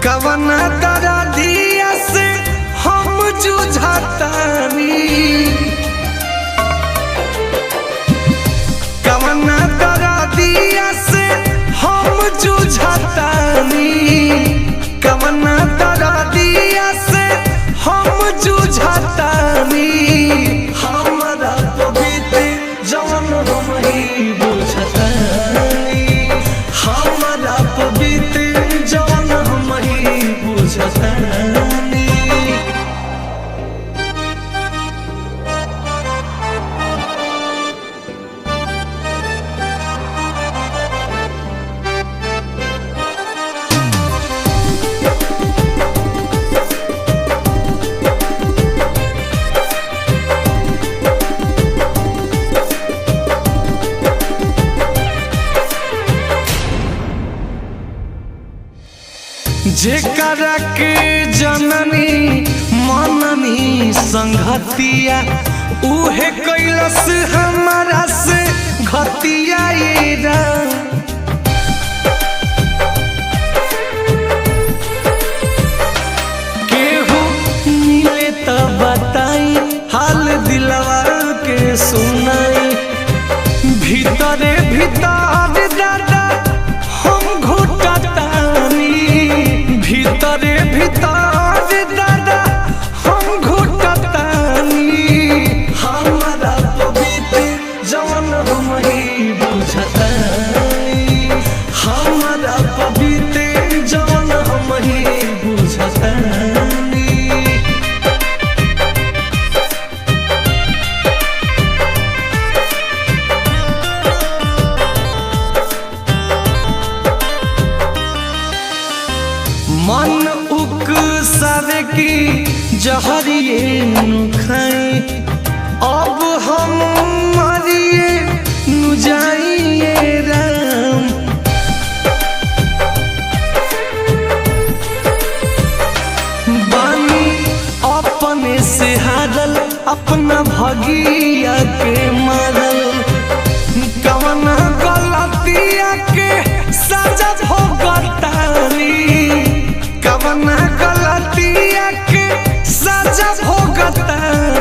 कवना दरा दिया से हम जुझातानी, कवना दरा दिया से हम जुझातानी, कवना दरा दिया से हम जुझातानी। हमारा पवित्र जवन हम ही बुझतानी, हमारा पवित्र जवन हम ही बुझतानी। जेकरा के जननी मननी संगतिया उहे कैलस हमारा से घतिया। केहू मिले तो बताई हाल दिलवा के सुनाई, भीतरे भीतर दादा हम घुटतानी, भीतरे भीतर दादा हम घुटतानी। हमारा पवित्र जवन हम ही बुझतानी, हमारा पवित्र जवन हम ही बुझतानी। मन उकसावे की जहरिए खाई, अब हम मरिए नु जाइए राम। बानी अपने से हारल अपना भगिया के मारल, कवना गलतिया के सजा भोगतानी, कवना गलतिया के सजा भोगतानी।